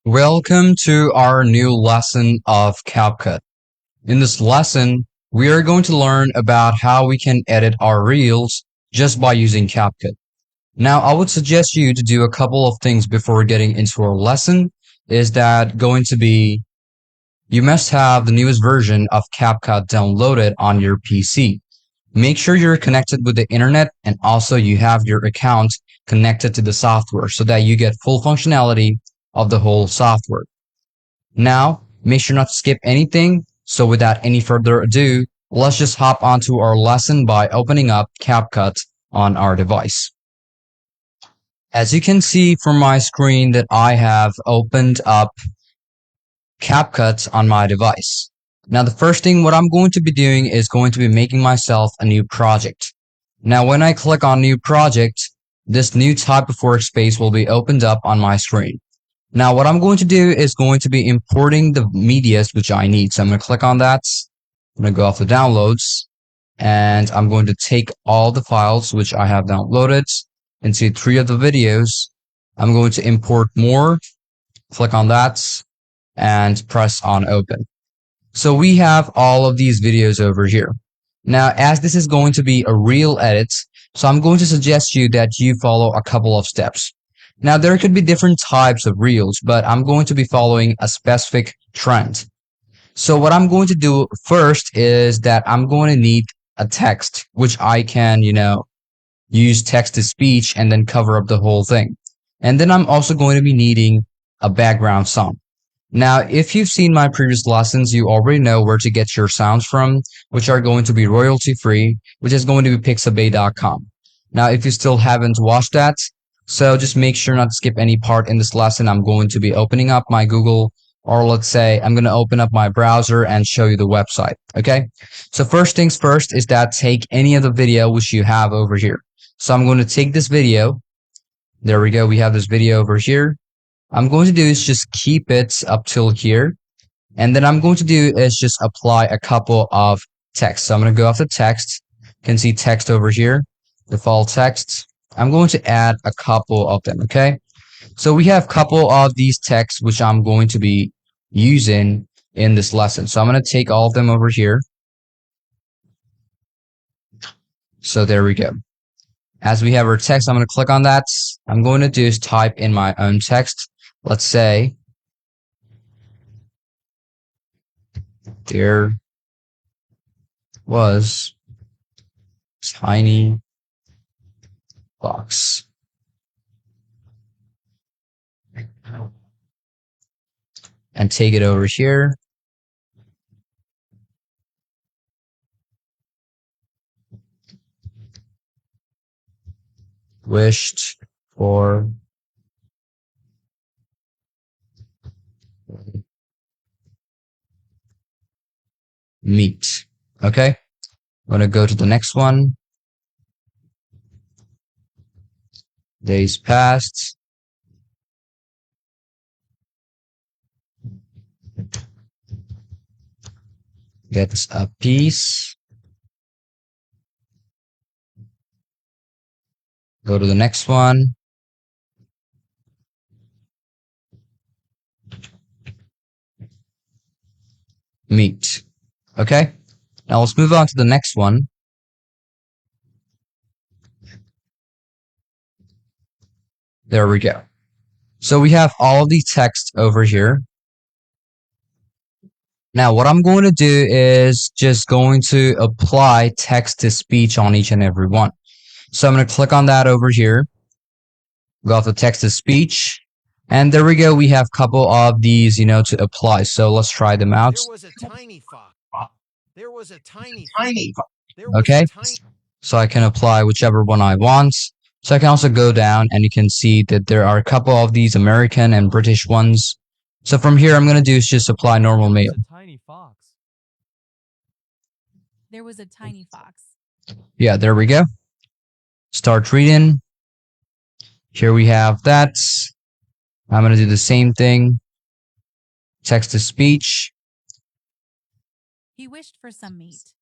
Welcome to our new lesson of CapCut. In this lesson, we are going to learn about how we can edit our reels just by using CapCut. Now, I would suggest you to do a couple of things before getting into our lesson. Is that going to be you must have the newest version of CapCut downloaded on your PC. Make sure you're connected with the internet and also you have your account connected to the software so that you get full functionality of the whole software. Now, make sure not to skip anything. So without any further ado, let's just hop onto our lesson by opening up CapCut on our device. As you can see from my screen that I have opened up CapCut on my device. Now the first thing what I'm going to be doing is going to be making myself a new project. Now when I click on new project, this new type of workspace will be opened up on my screen. Now what I'm going to do is going to be importing the medias which I need. So I'm going to click on that. I'm going to go off the downloads and I'm going to take all the files which I have downloaded and see 3 of the videos. I'm going to import more, click on that and press on open. So we have all of these videos over here. Now, as this is going to be a reel edit, so I'm going to suggest you that you follow a couple of steps. Now, there could be different types of reels, but I'm going to be following a specific trend. So what I'm going to do first is that I'm going to need a text, which I can, use text to speech and then cover up the whole thing. And then I'm also going to be needing a background song. Now, if you've seen my previous lessons, you already know where to get your sounds from, which are going to be royalty free, which is going to be pixabay.com. Now, if you still haven't watched that, so just make sure not to skip any part in this lesson. I'm going to be opening up my Google, or let's say I'm going to open up my browser and show you the website. Okay. So first things first is that take any of the video which you have over here. So I'm going to take this video. There we go. We have this video over here. I'm going to do is just keep it up till here. And then I'm going to do is just apply a couple of text. So I'm going to go off the text. You can see text over here, default text. I'm going to add a couple of them. Okay. So we have a couple of these texts, which I'm going to be using in this lesson. So I'm going to take all of them over here. So there we go. As we have our text, I'm going to click on that. I'm going to do is type in my own text. Let's say there was tiny box. And take it over here. Wished for meat. Okay. I'm going to go to the next one. Days passed. Gets a piece. Go to the next one. Meat. Okay. Now let's move on to the next one. There we go. So we have all of the text over here. Now what I'm going to do is just going to apply text to speech on each and every one. So I'm going to click on that over here. Go off the text to speech. And there we go. We have a couple of these, to apply. So let's try them out. There was a tiny fox. There was a tiny fox. Okay. So I can apply whichever one I want. So I can also go down and you can see that there are a couple of these American and British ones. So from here, I'm going to do is just apply normal male. Tiny fox. There was a tiny fox. Yeah, there we go. Start reading. Here we have that. I'm going to do the same thing. Text to speech. He wished for some meat.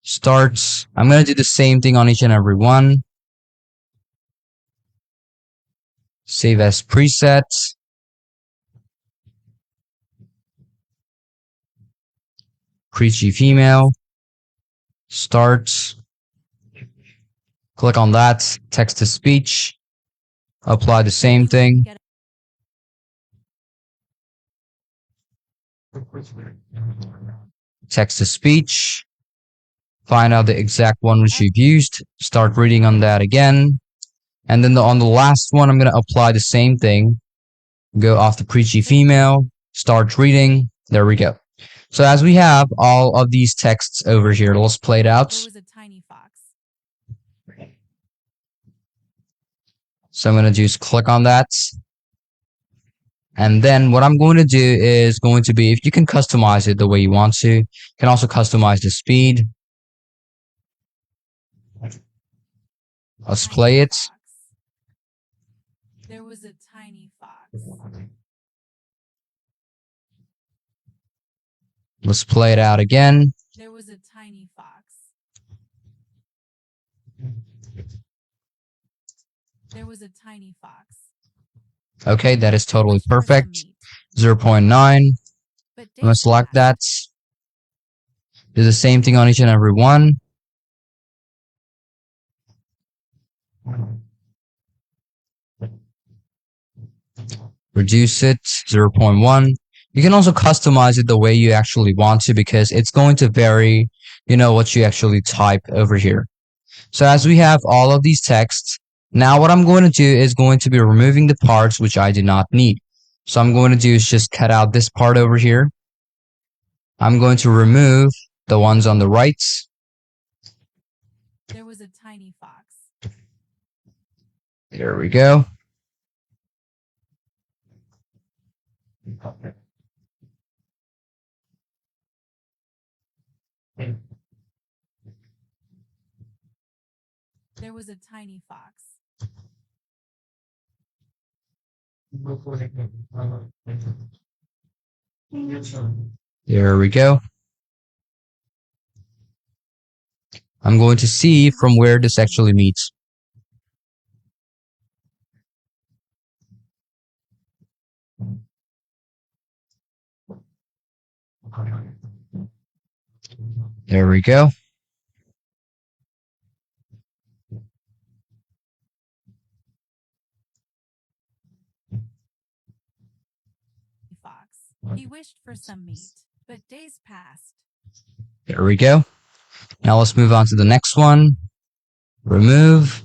Starts. I'm going to do the same thing on each and every one. Save as preset. preachy female, start, click on that, text to speech, apply the same thing. Text to speech, find out the exact one which you've used, start reading on that again. And then on the last one, I'm going to apply the same thing. Go off the preachy female, start reading. There we go. So as we have all of these texts over here, let's play it out. There was a tiny fox. So I'm going to just click on that. And then what I'm going to do is going to be, if you can customize it the way you want to, you can also customize the speed. Let's play it. Fox. There was a tiny fox. Let's play it out again. There was a tiny fox. There was a tiny fox. Okay, that is totally Wished for some perfect. meat, 0.9. but I'm going to days select passed. that. Do the same thing on each and every one. Reduce it, 0.1. You can also customize it the way you actually want to because it's going to vary, what you actually type over here. So as we have all of these texts, now what I'm going to do is going to be removing the parts which I do not need. So I'm going to do is just cut out this part over here. I'm going to remove the ones on the right. There was a tiny fox. There we go. There was a tiny fox. There we go. I'm going to see from where this actually meets. There we go. Fox. He wished for some meat, but days passed. There we go. Now let's move on to the next one. Remove.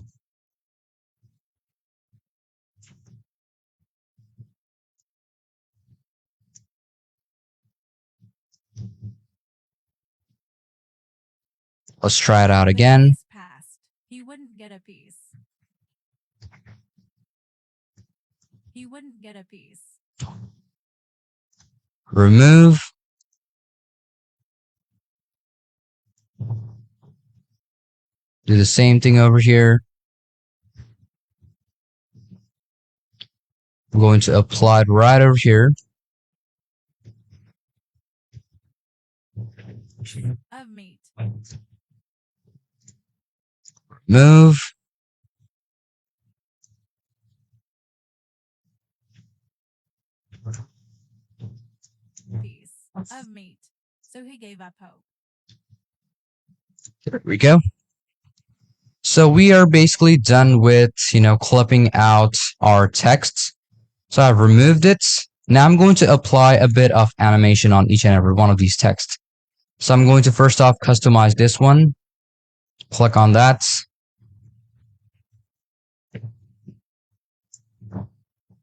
Let's try it out But again. days passed. He wouldn't get a piece. He wouldn't get a piece. Remove. Do the same thing over here. I'm going to apply it right over here. Of meat. Move. Piece. Of meat. So he gave up hope. There we go. So we are basically done with, clipping out our texts. So I've removed it. Now I'm going to apply a bit of animation on each and every one of these texts. So I'm going to first off customize this one. Click on that.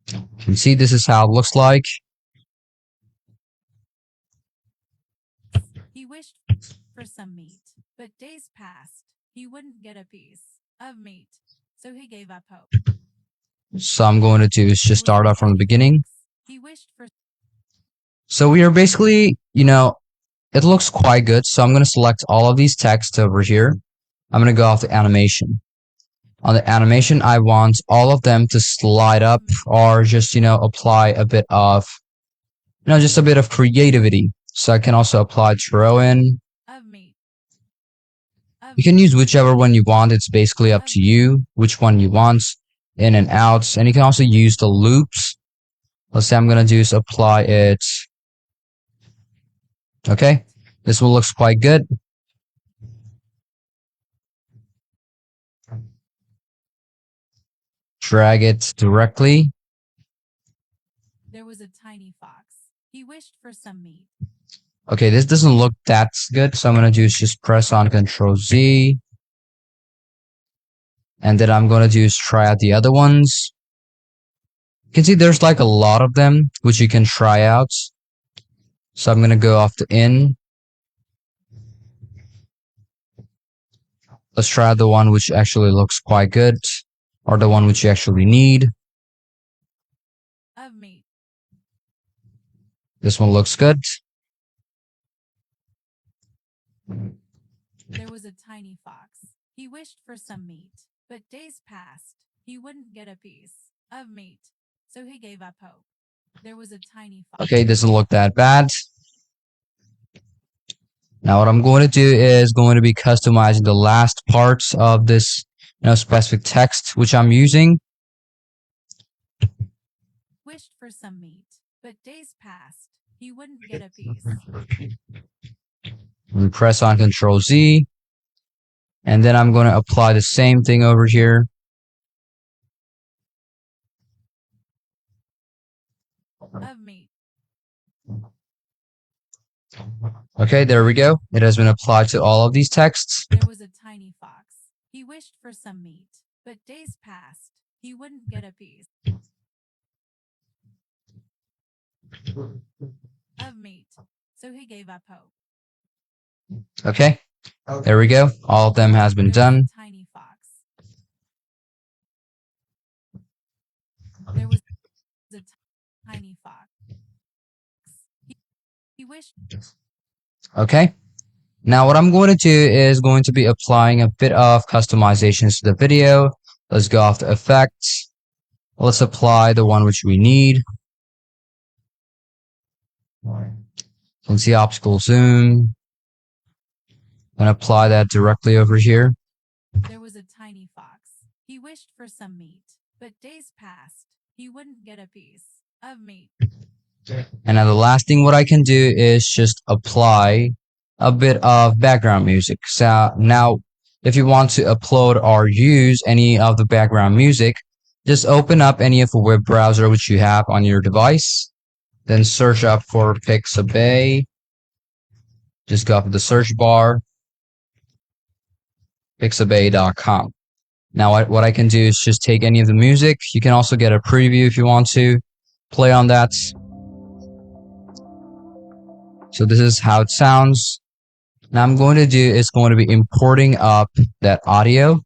You can see this is how it looks like. He wished for some meat, but days passed. He wouldn't get a piece of meat. So he gave up hope. So I'm going to do is just start off from the beginning. He wished for. So we are basically, it looks quite good. So I'm going to select all of these texts over here. I'm going to go off the animation. On the animation, I want all of them to slide up or just, apply a bit of, just a bit of creativity. So I can also apply throw in. Of meat. You can use whichever one you want. It's basically up to you which one you want, in and out. And you can also use the loops. Let's say I'm going to do is apply it. Okay. This one looks quite good. Drag it directly. There was a tiny fox. He wished for some meat. Okay, this doesn't look that good, so I'm gonna do is just press on Ctrl Z. And then I'm gonna do is try out the other ones. You can see there's like a lot of them, which you can try out. So I'm gonna go off the in. Let's try the one which actually looks quite good, or the one which you actually need. Of meat. This one looks good. There was a tiny fox. He wished for some meat, but days passed. He wouldn't get a piece of meat, so he gave up hope. There was a tiny fox. Okay, doesn't look that bad. Now what I'm going to do is going to be customizing the last parts of this specific text which I'm using. Wished for some meat, but days passed. He wouldn't get a piece. We press on Ctrl Z, and then I'm going to apply the same thing over here. Of meat. Okay, there we go. It has been applied to all of these texts. There was a tiny fox. He wished for some meat, but days passed. He wouldn't get a piece of meat, so he gave up hope. Okay, there we go. All of them has been There was done. a tiny fox. There was a tiny fox. He wished. Okay. Now what I'm going to do is going to be applying a bit of customizations to the video. Let's go off to effects. Let's apply the one which we need. You can see optical zoom. And apply that directly over here. There was a tiny fox. He wished for some meat, but days passed. He wouldn't get a piece of meat. And now the last thing what I can do is just apply a bit of background music. So now if you want to upload or use any of the background music, just open up any of the web browser which you have on your device. Then search up for Pixabay. Just go up to the search bar. Pixabay.com. Now what I can do is just take any of the music. You can also get a preview if you want to play on that. So this is how it sounds. Now I'm going to do is going to be importing up that audio.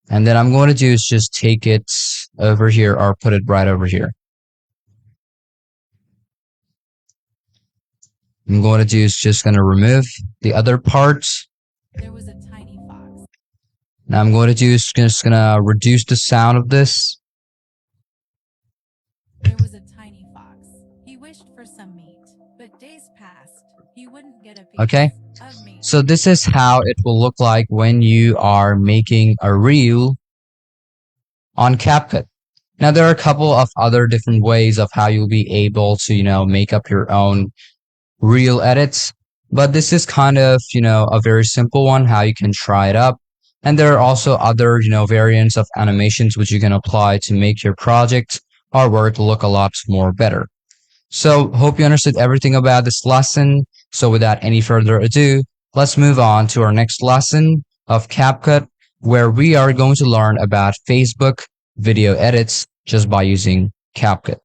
And then I'm going to do is just take it over here or put it right over here. I'm going to do is just going to remove the other parts. There was a tiny fox. Now I'm going to do is just going to reduce the sound of this. There was a tiny fox. He wished for some meat, but days passed. He wouldn't get a piece Okay. of meat. So this is how it will look like when you are making a reel on CapCut. Now there are a couple of other different ways of how you'll be able to, make up your own reel edits, but this is kind of, a very simple one, how you can try it up. And there are also other, variants of animations which you can apply to make your project or work look a lot more better. So hope you understood everything about this lesson. So without any further ado, let's move on to our next lesson of CapCut, where we are going to learn about Facebook video edits just by using CapCut.